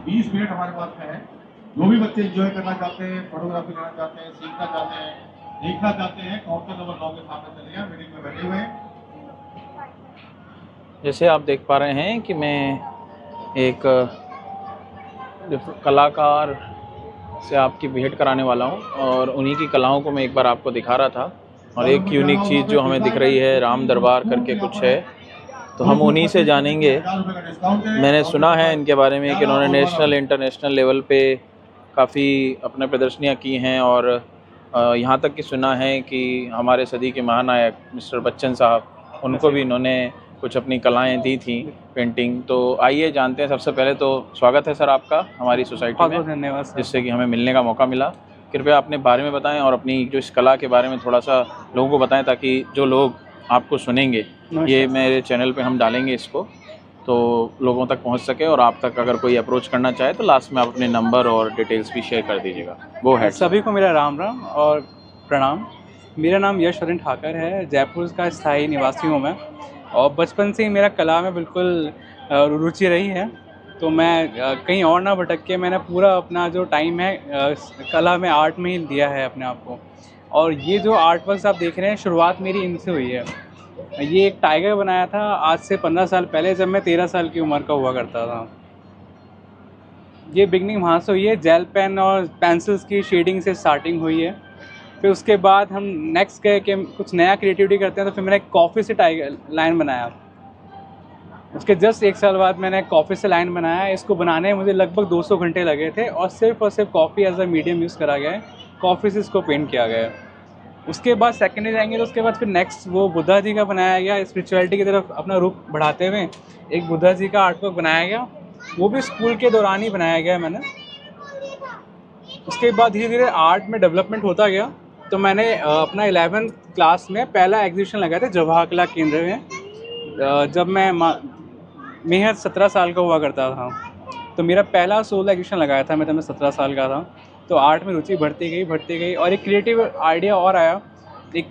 20 minute हमारे पास में है। जो भी बच्चे एंजॉय करना चाहते हैं, फोटोग्राफी करना चाहते हैं, सीखना चाहते हैं, देखना चाहते हैं, काउंटर नंबर 9 के सामने चले जाएं, मीटिंग में बैठे हुए हैं। जैसे आप देख पा रहे हैं कि मैं एक कलाकार से आपकी भेंट कराने वाला हूं और उन्हीं की कलाओं को मैं एक बार आपको दिखा रहा था। और एक यूनिक चीज़ जो हमें दिख रही है, राम दरबार करके कुछ है, तो हम उन्हीं से जानेंगे। मैंने सुना है इनके बारे में कि इन्होंने नेशनल इंटरनेशनल लेवल पे काफ़ी अपने प्रदर्शनियाँ की हैं और यहाँ तक कि सुना है कि हमारे सदी के महानायक मिस्टर बच्चन साहब, उनको भी इन्होंने कुछ अपनी कलाएं दी थी, पेंटिंग। तो आइए जानते हैं। सबसे पहले तो स्वागत है सर आपका हमारी सोसाइटी में, धन्यवाद सर। जिससे कि हमें मिलने का मौका मिला। कृपया अपने बारे में बताएं और अपनी जो इस कला के बारे में थोड़ा सा लोगों को बताएं, ताकि जो लोग आपको सुनेंगे, ये मेरे चैनल पे हम डालेंगे इसको, तो लोगों तक पहुंच सके और आप तक अगर कोई अप्रोच करना चाहे तो लास्ट में आप अपने नंबर और डिटेल्स भी शेयर कर दीजिएगा। वो है सभी को मेरा राम राम और प्रणाम। मेरा नाम यश वरण ठाकर है, जयपुर का स्थायी निवासी हूँ मैं, और बचपन से ही मेरा कला में बिल्कुल रुचि रही है। तो मैं कहीं और ना भटक के मैंने पूरा अपना जो टाइम है कला में, आर्ट में ही दिया है अपने आप को। और ये जो आर्ट वर्क्स आप देख रहे हैं, शुरुआत मेरी इनसे हुई है। ये एक टाइगर बनाया था आज से 15 साल पहले, जब मैं 13 साल की उम्र का हुआ करता था। ये बिगनिंग वहाँ से हुई है, जेल पेन और पेंसिल्स की शेडिंग से स्टार्टिंग हुई है। फिर उसके बाद हम नेक्स्ट गए कि कुछ नया क्रिएटिविटी करते हैं, तो फिर मैंने कॉफ़ी से टाइगर लाइन बनाया। उसके जस्ट 1 साल बाद मैंने कॉफ़ी से लाइन बनाया। इसको बनाने में मुझे लगभग 200 घंटे लगे थे, और सिर्फ coffee as a medium use करा गया है। कॉफ़ी से इसको पेंट किया गया है। उसके बाद सेकेंड ईयर जाएंगे तो उसके बाद फिर नेक्स्ट वो बुद्धा जी का बनाया गया, स्पिरिचुअलिटी की तरफ अपना रूप बढ़ाते हुए एक बुद्धा जी का आर्टवर्क बनाया गया। वो भी स्कूल के दौरान ही बनाया गया मैंने। उसके बाद धीरे धीरे आर्ट में डेवलपमेंट होता गया। तो मैंने अपना 11th क्लास में पहला एग्जीबिशन लगाया था जवाहर कला केंद्र में, जब मैं महज 17 साल का हुआ करता था। तो मेरा पहला सोलो एग्जीबिशन लगाया था मैं, तब मैं 17 साल का था। तो आर्ट में रुचि बढ़ती गई और एक क्रिएटिव आइडिया और आया। एक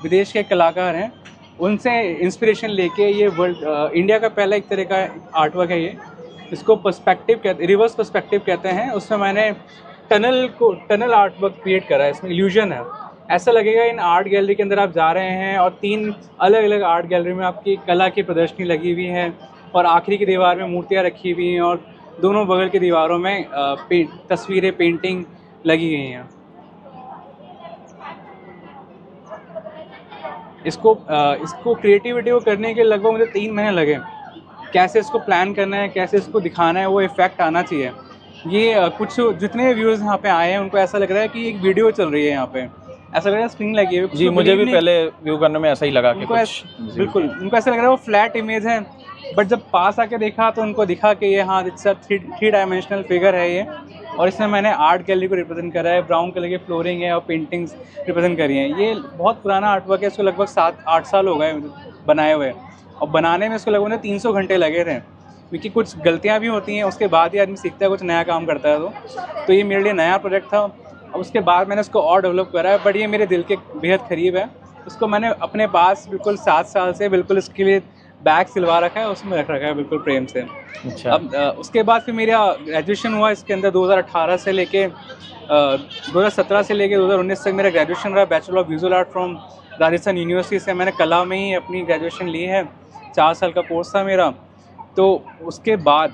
विदेश के कलाकार हैं, उनसे इंस्पिरेशन लेके ये इंडिया का पहला एक तरह का आर्टवर्क है ये। इसको पर्सपेक्टिव कहते, रिवर्स पर्सपेक्टिव कहते हैं। उसमें मैंने टनल आर्टवर्क क्रिएट करा है। इसमें इल्यूजन है, ऐसा लगेगा इन आर्ट गैलरी के अंदर आप जा रहे हैं और 3 अलग अलग आर्ट गैलरी में आपकी कला की प्रदर्शनी लगी हुई है, और आखिरी की दीवार में मूर्तियाँ रखी हुई हैं, और दोनों बगल की दीवारों में तस्वीरें, पेंटिंग लगी गई हैं। इसको क्रिएटिविटी को करने के लगभग मुझे 3 महीने लगे। कैसे इसको प्लान करना है, कैसे इसको दिखाना है, वो इफेक्ट आना चाहिए। ये कुछ जितने व्यूअर्स यहाँ पे आए हैं उनको ऐसा लग रहा है कि एक वीडियो चल रही है यहाँ पे, ऐसा लग रहा है स्क्रीन लगी है। जी, मुझे भी पहले व्यू करने में ऐसा ही लगा कि बिल्कुल उनको ऐसा लग रहा है वो फ्लैट इमेज है, बट जब पास आके देखा तो उनको दिखा कि ये हाँ इट्स 3 डायमेंशनल फिगर है ये। और इसमें मैंने आर्ट गैलरी को रिप्रेजेंट करा है, ब्राउन कलर की फ्लोरिंग है और पेंटिंग्स रिप्रेजेंट करी हैं। ये बहुत पुराना आर्टवर्क है, इसको लगभग 7-8 साल हो गए बनाए हुए, और बनाने में इसको लगभग मुझे 300 घंटे लगे थे, क्योंकि कुछ गलतियाँ भी होती हैं, उसके बाद ही आदमी सीखता है, कुछ नया काम करता है। तो ये मेरे लिए नया प्रोजेक्ट था। अब उसके बाद मैंने इसको और डेवलप करा है, बट ये मेरे दिल के बेहद करीब है। उसको मैंने अपने पास बिल्कुल 7 साल से बिल्कुल इसके लिए बैग सिलवा रखा है, उसमें रख रखा है बिल्कुल प्रेम से। अच्छा। अब उसके बाद फिर मेरा ग्रेजुएशन हुआ इसके अंदर 2018 से लेके 2017 से लेके 2019 तक मेरा ग्रेजुएशन रहा, bachelor of visual art from Rajasthan university से। मैंने कला में ही अपनी ग्रेजुएशन ली है, 4 साल का कोर्स था मेरा। तो उसके बाद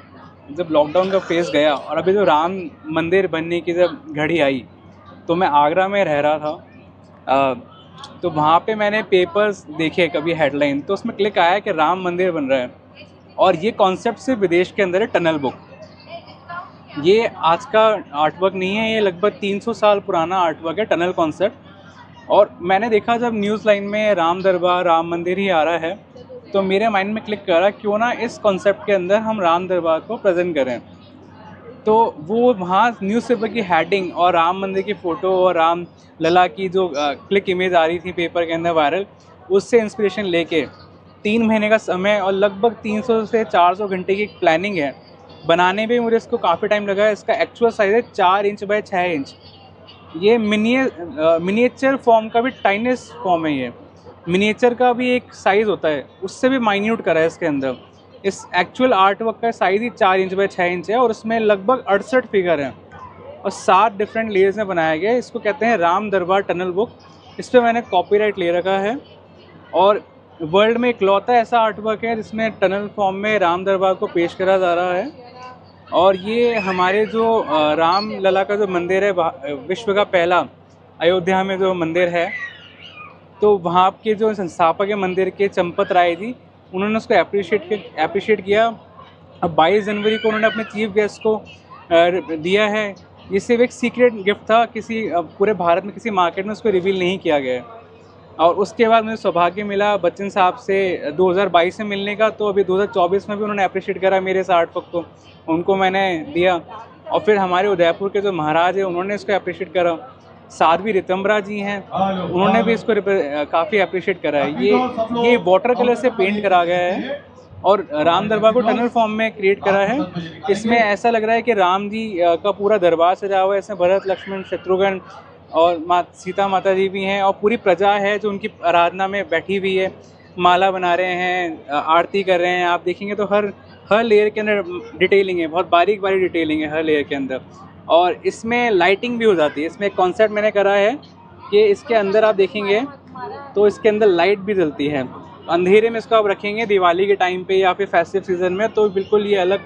जब लॉकडाउन का फेज़ गया और अभी जो राम मंदिर बनने की जब घड़ी आई, तो मैं आगरा में रह रहा था। तो वहाँ पे मैंने पेपर्स देखे कभी हेडलाइन, तो उसमें क्लिक आया कि राम मंदिर बन रहा है, और ये कॉन्सेप्ट सिर्फ विदेश के अंदर है, टनल बुक। ये आज का आर्टवर्क नहीं है, ये लगभग 300 साल पुराना आर्टवर्क है, टनल कॉन्सेप्ट। और मैंने देखा जब न्यूज़ लाइन में राम दरबार, राम मंदिर ही आ रहा है, तो मेरे माइंड में क्लिक करा क्यों ना इस कॉन्सेप्ट के अंदर हम राम दरबार को प्रेजेंट करें। तो वो वहाँ न्यूज़पेपर की हेडिंग और राम मंदिर की फ़ोटो और राम लला की जो क्लिक इमेज आ रही थी पेपर के अंदर वायरल, उससे इंस्पिरेशन लेके 3 महीने का समय और लगभग 300 से 400 घंटे की प्लानिंग है। बनाने में मुझे इसको काफ़ी टाइम लगा है। इसका एक्चुअल साइज़ है 4 इंच बाय 6 इंच। ये मिनिएचर फॉर्म का भी टाइनेस्ट फॉर्म है। ये मिनिएचर का भी एक साइज़ होता है, उससे भी माइन्यूट करा है इसके अंदर। इस एक्चुअल आर्ट वर्क का size he 4 inch by 6 inch है और उसमें लगभग 68 फिगर हैं और 7 डिफरेंट लेयर्स में बनाया गया है। इसको कहते हैं राम दरबार टनल बुक। इस पर मैंने कॉपीराइट ले रखा है और वर्ल्ड में इकलौता ऐसा आर्ट वर्क है जिसमें टनल फॉर्म में राम दरबार को पेश करा जा रहा है। और ये हमारे जो राम लला का जो मंदिर है, विश्व का पहला अयोध्या में जो मंदिर है, तो वहाँ के जो संस्थापक है मंदिर के, चंपत राय जी, उन्होंने उसको अप्रिशिएट किया। अब 22 जनवरी को उन्होंने अपने चीफ गेस्ट को दिया है। ये सिर्फ एक सीक्रेट गिफ्ट था, किसी पूरे भारत में किसी मार्केट में उसको रिवील नहीं किया गया है। और उसके बाद मुझे सौभाग्य मिला बच्चन साहब से 2022 में मिलने का, तो अभी 2024 में भी उन्होंने अप्रिशिएट करा मेरे इस आर्ट वर्क को, उनको मैंने दिया। और फिर हमारे उदयपुर के जो महाराज हैं उन्होंने इसको अप्रिशिएट करा। साध्वी रितंबरा जी हैं, उन्होंने भी इसको काफ़ी अप्रिशिएट करा है। ये वाटर कलर से पेंट करा गया है और राम दरबार को टनल फॉर्म में क्रिएट करा है। इसमें ऐसा लग रहा है कि राम जी का पूरा दरबार सजा हुआ है। इसमें भरत, लक्ष्मण, शत्रुघ्न और सीता माता जी भी हैं और पूरी प्रजा है जो उनकी आराधना में बैठी हुई है, माला बना रहे हैं, आरती कर रहे हैं। आप देखेंगे तो हर लेयर के अंदर डिटेलिंग है, बहुत बारीक डिटेलिंग है हर लेयर के अंदर। और इसमें लाइटिंग भी हो जाती है। इसमें एक कॉन्सेप्ट मैंने करा है कि इसके अंदर आप देखेंगे तो इसके अंदर लाइट भी जलती है। अंधेरे में इसको आप रखेंगे दिवाली के टाइम पे या फिर फेस्टिव सीजन में, तो बिल्कुल ये अलग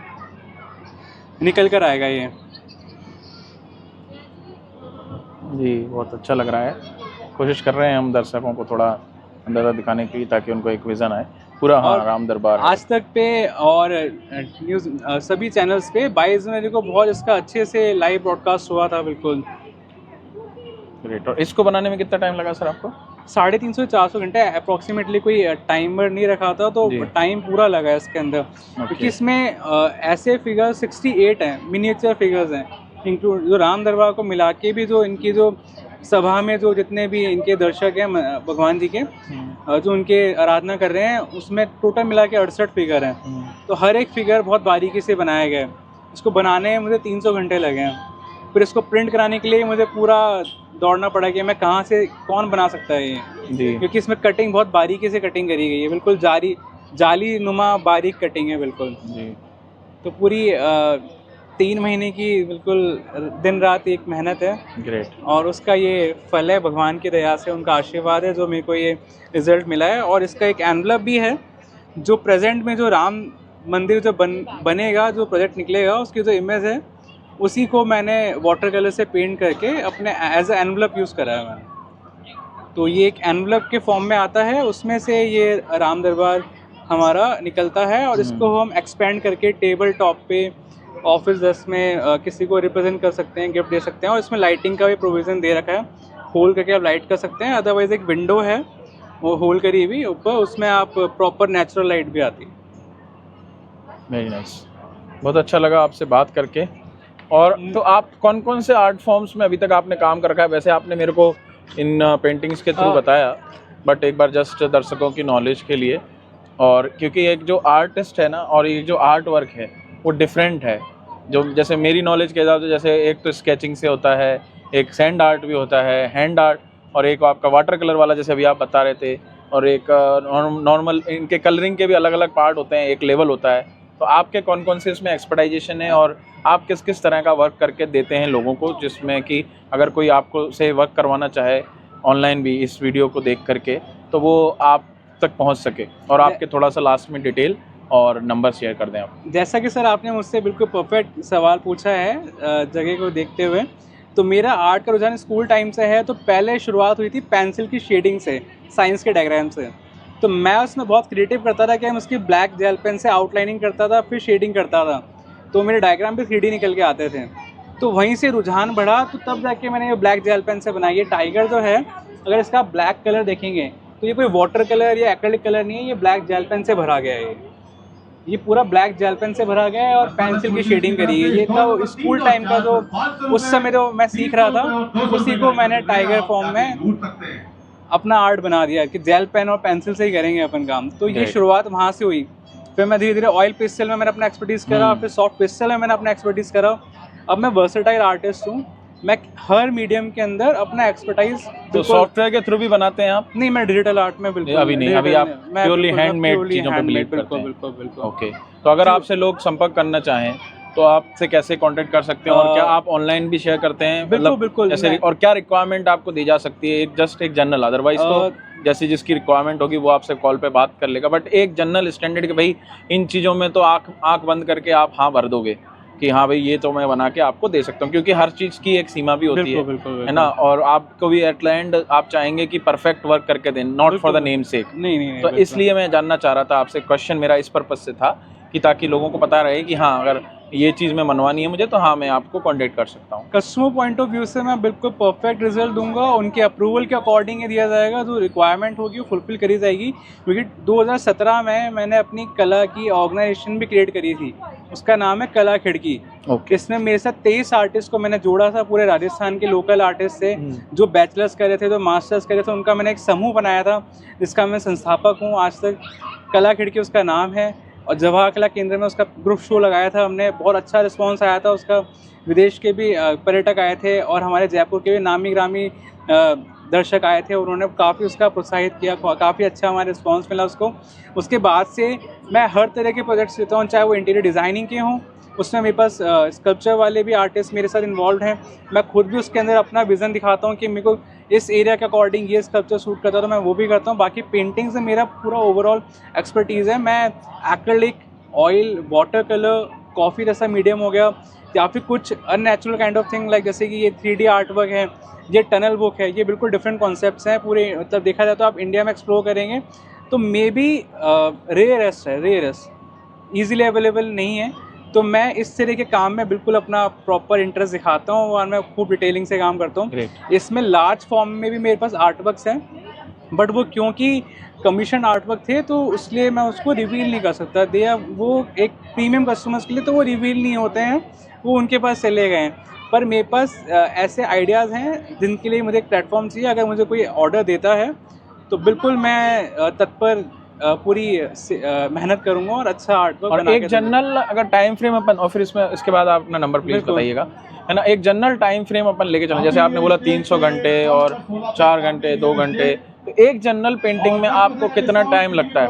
निकल कर आएगा ये। जी, बहुत अच्छा लग रहा है। कोशिश कर रहे हैं हम दर्शकों को थोड़ा अंदाज़ा दिखाने की, ताकि उनको एक विज़न आए पूरा। हाँ, राम दरबार आज तक पे और न्यूज़ सभी चैनल्स पे 22 जनवरी को बहुत इसका अच्छे से लाइव ब्रॉडकास्ट हुआ था। बिल्कुल ग्रेट। और इसको बनाने में कितना टाइम लगा सर आपको? 350 से 400 घंटे अप्रॉक्सीमेटली। कोई टाइमर नहीं रखा था तो टाइम पूरा लगा है इसके अंदर, क्योंकि इसमें ऐसे फिगर 68 हैं, मिनिएचर फिगर्स हैं, इंक्लूड जो राम दरबार को मिला के भी जो इनकी जो सभा में जो जितने भी इनके दर्शक हैं भगवान जी के जो उनके आराधना कर रहे हैं, उसमें टोटल मिला के 68 फिगर हैं। तो हर एक फिगर बहुत बारीकी से बनाया गया है। इसको बनाने में मुझे 300 घंटे लगे हैं। फिर इसको प्रिंट कराने के लिए मुझे पूरा दौड़ना पड़ा कि मैं कहाँ से कौन बना सकता है ये जी, क्योंकि इसमें कटिंग बहुत बारीकी से कटिंग करी गई है, बिल्कुल जाली नुमा बारीक कटिंग है बिल्कुल जी। तो पूरी 3 महीने की बिल्कुल दिन रात एक मेहनत है। ग्रेट। और उसका ये फल है, भगवान की दया से उनका आशीर्वाद है जो मेरे को ये रिज़ल्ट मिला है। और इसका एक एनवलप भी है जो प्रेजेंट में जो राम मंदिर जो बनेगा, जो प्रोजेक्ट निकलेगा, उसकी जो इमेज है उसी को मैंने वाटर कलर से पेंट करके अपने एज ए एनवलप यूज़ करा है मैंने। तो ये एक एनवलप के फॉर्म में आता है, उसमें से ये राम दरबार हमारा निकलता है और इसको हम एक्सपेंड करके टेबल टॉप पे, ऑफिस डेस्क में किसी को रिप्रेजेंट कर सकते हैं, गिफ्ट दे सकते हैं। और इसमें लाइटिंग का भी प्रोविज़न दे रखा है, होल करके आप लाइट कर सकते हैं। अदरवाइज़ एक विंडो है वो होल करी हुई ऊपर, उसमें आप प्रॉपर नेचुरल लाइट भी आती है। वेरी नाइस, बहुत अच्छा लगा आपसे बात करके। और तो आप कौन कौन से आर्ट फॉर्म्स में अभी तक आपने काम कर रखा है? वैसे आपने मेरे को इन पेंटिंग्स के थ्रू बताया, बट एक बार जस्ट दर्शकों की नॉलेज के लिए, और क्योंकि एक जो आर्टिस्ट है ना और एक जो आर्ट वर्क है वो डिफरेंट है। जो जैसे मेरी नॉलेज के हिसाब से, जैसे एक तो स्केचिंग से होता है, एक सैंड आर्ट भी होता है, हैंड आर्ट, और एक आपका वाटर कलर वाला जैसे अभी आप बता रहे थे, और एक नॉर्मल इनके कलरिंग के भी अलग अलग पार्ट होते हैं, एक लेवल होता है। तो आपके कौन कौन से इसमें एक्सपर्टाइजेशन है और आप किस किस तरह का वर्क करके देते हैं लोगों को, जिसमें कि अगर कोई आपको से वर्क करवाना चाहे ऑनलाइन भी इस वीडियो को देख करके, तो वो आप तक पहुंच सके? और आपके थोड़ा सा लास्ट में डिटेल और नंबर शेयर कर दें आप। जैसा कि सर आपने मुझसे बिल्कुल परफेक्ट सवाल पूछा है जगह को देखते हुए, तो मेरा आर्ट का रुझान स्कूल टाइम से है। तो पहले शुरुआत हुई थी पेंसिल की शेडिंग से, साइंस के डायग्राम से। तो मैं उसमें बहुत क्रिएटिव करता था कि मैं उसकी ब्लैक जेल पेन से आउटलाइनिंग करता था, फिर शेडिंग करता था, तो मेरे डायग्राम भी 3D निकल के आते थे। तो वहीं से रुझान बढ़ा, तो तब जाके मैंने ये ब्लैक जेल पेन से बनाई है। टाइगर जो है, अगर इसका ब्लैक कलर देखेंगे तो ये कोई वाटर कलर या एक्रेलिक कलर नहीं है, ये ब्लैक जेल पेन से भरा गया है। ये पूरा ब्लैक जेल पेन से भरा गया है और पेंसिल की शेडिंग करी है। ये था स्कूल टाइम का, जो उस समय जो मैं सीख रहा था, उसी को मैंने टाइगर फॉर्म में अपना आर्ट बना दिया कि जेल पेन और पेंसिल से ही करेंगे अपन काम। तो ये शुरुआत वहाँ से हुई। फिर मैं धीरे धीरे ऑयल पिस्टल में मैंने अपना एक्सपर्टीज़ करा, फिर सॉफ्ट पिस्टल में मैंने अपना एक्सपर्टीज़ करा। अब मैं वर्सेटाइल आर्टिस्ट हूँ। मैं हर मीडियम के अंदर अपना एक्सपर्टाइज। तो सॉफ्टवेयर के थ्रू भी बनाते हैं आप? नहीं, मैं डिजिटल आर्ट में बिल्कुल अभी नहीं, अभी आप प्योरली हैंडमेड चीज़ों पे बिलीव करते बिल्कुल हैं। बिल्कुल बिल्कुल। ओके, तो अगर आपसे लोग संपर्क करना चाहें तो आपसे कैसे कांटेक्ट कर सकते हैं, और क्या आप ऑनलाइन भी शेयर करते हैं? बिल्कुल बिल्कुल। ऐसे, और क्या रिक्वायरमेंट आपको दी जा सकती है? जस्ट एक जनरल, अदरवाइज तो जैसी जिसकी रिक्वायरमेंट होगी वो आपसे कॉल पे बात कर लेगा, बट एक जनरल स्टैंडर्ड कि भाई इन चीज़ों में तो आँख बंद करके आप हाँ भर दोगे कि हाँ भाई ये तो मैं बना के आपको दे सकता हूँ, क्योंकि हर चीज़ की एक सीमा भी होती है ना, और आपको भी एट द एंड आप चाहेंगे कि परफेक्ट वर्क करके दें, नॉट फॉर द नेम सेक। नहीं, तो इसलिए मैं जानना चाह रहा था आपसे, क्वेश्चन मेरा इस पर्पज से था कि ताकि लोगों को पता रहे कि हाँ अगर ये चीज़ में मनवानी है मुझे तो हाँ मैं आपको कांटेक्ट कर सकता हूँ। कस्टमर पॉइंट ऑफ व्यू से मैं बिल्कुल परफेक्ट रिजल्ट दूंगा, उनके अप्रूवल के अकॉर्डिंग ही दिया जाएगा, जो रिक्वायरमेंट होगी वो फुलफिल करी जाएगी। क्योंकि 2017 में मैंने अपनी कला की ऑर्गेनाइजेशन भी क्रिएट करी थी, उसका नाम है कला खिड़की। इसमें मेरे साथ 23 आर्टिस्ट को मैंने जोड़ा था, पूरे राजस्थान के लोकल आर्टिस्ट से, जो बैचलर्स करे थे, जो मास्टर्स करे थे, उनका मैंने एक समूह बनाया था जिसका मैं संस्थापक हूँ आज तक। कला खिड़की उसका नाम है, और जवाहर कला केंद्र में उसका ग्रुप शो लगाया था हमने, बहुत अच्छा रिस्पांस आया था उसका। विदेश के भी पर्यटक आए थे और हमारे जयपुर के भी नामी ग्रामी दर्शक आए थे, उन्होंने काफ़ी उसका प्रोत्साहित किया, काफ़ी अच्छा हमारा रिस्पांस मिला उसको। उसके बाद से मैं हर तरह के प्रोजेक्ट्स लेता हूँ, चाहे वो इंटीरियर डिज़ाइनिंग के हों, उसमें मेरे पास स्कल्पचर वाले भी आर्टिस्ट मेरे साथ इन्वॉल्व हैं। मैं खुद भी उसके अंदर अपना विज़न दिखाता हूँ कि मेरे को इस एरिया के अकॉर्डिंग ये स्कल्पचर सूट करता है, तो मैं वो भी करता हूँ। बाकी पेंटिंग से मेरा पूरा ओवरऑल एक्सपर्टीज़ है। मैं acrylic, oil, water colour, coffee जैसा मीडियम हो गया, या फिर कुछ unnatural kind of thing, like जैसे कि ये 3D आर्ट वर्क है, ये टनल बुक है, ये बिल्कुल डिफरेंट कॉन्सेप्ट्स हैं पूरे। मतलब देखा जाए तो आप इंडिया में एक्सप्लोर करेंगे तो may be rarest easily available नहीं है। तो मैं इस तरह के काम में बिल्कुल अपना प्रॉपर इंटरेस्ट दिखाता हूँ और मैं खूब डिटेलिंग से काम करता हूँ। इसमें लार्ज फॉर्म में भी मेरे पास आर्ट वर्क्स हैं, बट वो क्योंकि कमीशन आर्ट वर्क थे तो इसलिए मैं उसको रिवील नहीं कर सकता। वो एक प्रीमियम कस्टमर्स के लिए तो वो रिवील नहीं होते हैं, वो उनके पास चले गए हैं। पर मेरे पास ऐसे आइडियाज़ हैं जिनके लिए मुझे एक प्लेटफॉर्म चाहिए। अगर मुझे कोई ऑर्डर देता है तो बिल्कुल मैं तत्पर पूरी मेहनत करूंगा और अच्छा आर्ट वर्क और एक जनरल अगर टाइम फ्रेम अपन, और फिर इसके बाद आप अपना नंबर प्लीज बताइएगा, है ना। एक जनरल टाइम फ्रेम अपन लेके चलें, जैसे आपने बोला 300 घंटे और 4 घंटे 2 घंटे, तो एक जनरल पेंटिंग में आपको कितना टाइम लगता है?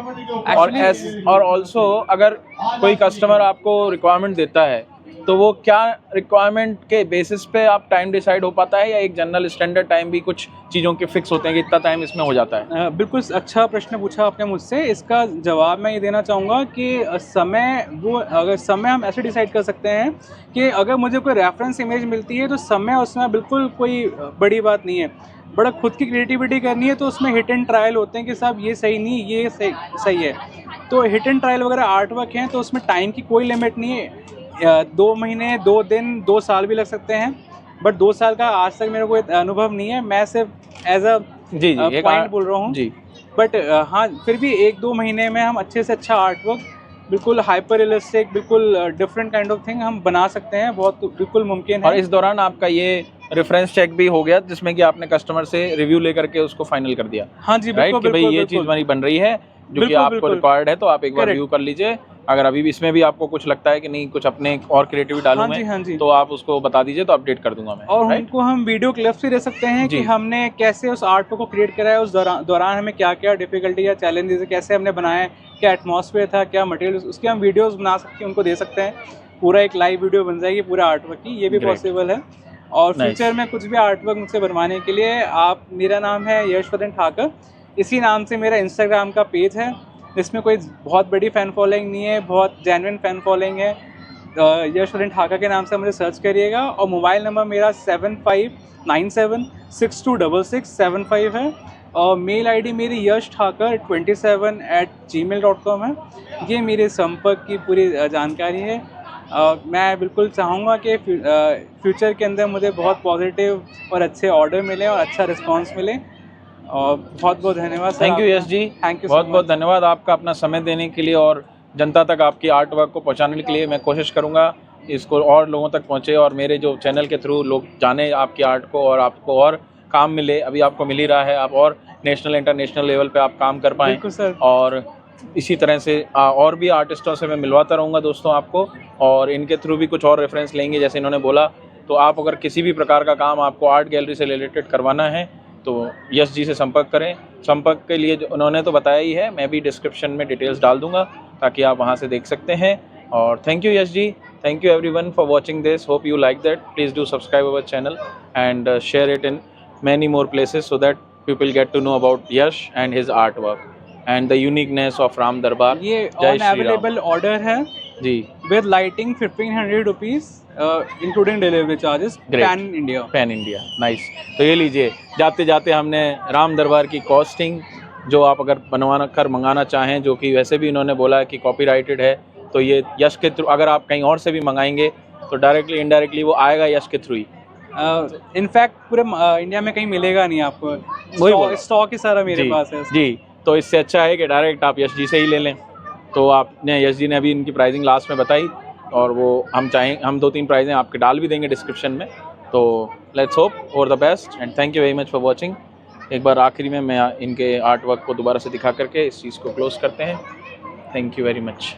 और ऑल्सो अगर कोई कस्टमर आपको रिक्वायरमेंट देता है तो वो क्या रिक्वायरमेंट के बेसिस पे आप टाइम डिसाइड हो पाता है, या एक जनरल स्टैंडर्ड टाइम भी कुछ चीज़ों के फिक्स होते हैं कि इतना टाइम इसमें हो जाता है? बिल्कुल अच्छा प्रश्न पूछा आपने मुझसे। इसका जवाब मैं ये देना चाहूँगा कि समय हम ऐसे डिसाइड कर सकते हैं कि अगर मुझे कोई रेफरेंस इमेज मिलती है तो समय उसमें बिल्कुल कोई बड़ी बात नहीं है। बड़ा खुद की क्रिएटिविटी करनी है तो उसमें हिट एंड ट्रायल होते हैं कि साहब ये सही नहीं, ये सही है। तो हिट एंड ट्रायल वगैरह आर्ट वर्क हैं तो उसमें टाइम की कोई लिमिट नहीं है। 2 महीने, 2 दिन, 2 साल भी लग सकते हैं, बट 2 साल का आज तक मेरे को अनुभव नहीं है। मैं सिर्फ एज अ पॉइंट बोल रहा हूँ जी। बट हाँ, फिर भी 1-2 महीने में हम अच्छे से अच्छा आर्ट वर्क, बिल्कुल हाइपर रियलिस्टिक, बिल्कुल डिफरेंट काइंड ऑफ थिंग हम बना सकते हैं, बहुत बिल्कुल मुमकिन है। और इस दौरान आपका ये रेफरेंस चेक भी हो गया जिसमें कि आपने कस्टमर से रिव्यू लेकर के उसको फाइनल कर दिया? हाँ जी, राइट, कि भाई ये चीज़ हमारी बन रही है जो कि आपको रिक्वायर्ड है, तो आप एक बार रिव्यू कर लीजिए। अगर अभी भी इसमें भी आपको कुछ लगता है कि नहीं कुछ अपने और क्रिएटिविटी डालूं मैं, तो आप उसको बता दीजिए, तो अपडेट कर दूंगा मैं। और उनको हम वीडियो क्लिप्स भी दे सकते हैं कि हमने कैसे उस आर्ट को क्रिएट करा है, उस दौरान हमें क्या क्या डिफिकल्टी या चैलेंजेस है, कैसे हमने बनाया, क्या एटमॉस्फेयर था, क्या मटेरियल, उसके हम वीडियोस बना सकते हैं, उनको दे सकते हैं। पूरा एक लाइव वीडियो बन जाएगी पूरा आर्ट वर्क की, ये भी पॉसिबल है। और फ्यूचर में कुछ भी आर्ट वर्क मुझसे बनवाने के लिए आप, मेरा नाम है यशवर्धन ठाकर, इसी नाम से मेरा इंस्टाग्राम का पेज है, इसमें कोई बहुत बड़ी फ़ैन फॉलोइंग नहीं है, बहुत जेन्युइन फ़ैन फॉलोइंग है। यशवर्धन ठाकर के नाम से मुझे सर्च करिएगा। और मोबाइल नंबर मेरा 7597626675 है, और मेल आईडी मेरी yashthakar27@gmail.com है। ये मेरे संपर्क की पूरी जानकारी है। मैं बिल्कुल चाहूँगा कि फ्यूचर के अंदर मुझे बहुत पॉजिटिव और अच्छे ऑर्डर मिले और अच्छा रिस्पॉन्स मिले। और बहुत बहुत धन्यवाद। Thank you Yash ji, thank you, बहुत बहुत धन्यवाद आपका अपना समय देने के लिए और जनता तक आपकी आर्ट वर्क को पहुंचाने के लिए। मैं कोशिश करूंगा इसको और लोगों तक पहुंचे और मेरे जो चैनल के थ्रू लोग जाने आपकी आर्ट को और आपको और काम मिले। अभी आपको मिल ही रहा है, आप और नेशनल इंटरनेशनल लेवल पे आप काम कर पाएँ। और इसी तरह से और भी आर्टिस्टों से मैं मिलवाता रहूँगा दोस्तों आपको, और इनके थ्रू भी कुछ और रेफरेंस लेंगे। जैसे इन्होंने बोला तो आप अगर किसी भी प्रकार का काम आपको आर्ट गैलरी से रिलेटेड करवाना है तो यश जी से संपर्क करें। संपर्क के लिए जो उन्होंने तो बताया ही है, मैं भी डिस्क्रिप्शन में डिटेल्स डाल दूंगा ताकि आप वहां से देख सकते हैं। और thank you Yash ji, thank you everyone for watching this, hope you like that. Please do subscribe our channel and share it in many more places so that people get to know about Yash and his artwork and the uniqueness of Ram Darbar। ये जय ऑन Shri Ram. Available order है जी, with lighting 1500 rupees including delivery charges Great। Pan India. Pan India, nice. तो ये लीजिए, जाते जाते हमने राम दरबार की कॉस्टिंग जो आप अगर बनवाना कर मंगाना चाहें, जो कि वैसे भी इन्होंने बोला है कि कॉपीराइटेड है, तो ये यश के थ्रू, अगर आप कहीं और से भी मंगाएंगे तो डायरेक्टली इनडायरेक्टली वो आएगा यश के थ्रू ही। इनफैक्ट पूरे इंडिया में कहीं मिलेगा नहीं बोला। आपको, स्टॉक ही सारा मेरे जी, पास है। जी, तो इससे अच्छा है कि डायरेक्ट आप यश जी से ही ले लें। तो आपने यश जी ने अभी इनकी प्राइसिंग लास्ट में बताई और वो हम 2-3 प्राइजें आपके डाल भी देंगे डिस्क्रिप्शन में। तो let's hope all the best and thank you very much for watching. एक बार आखिरी में मैं इनके आर्ट वर्क को दोबारा से दिखा करके इस चीज़ को क्लोज करते हैं। Thank you very much.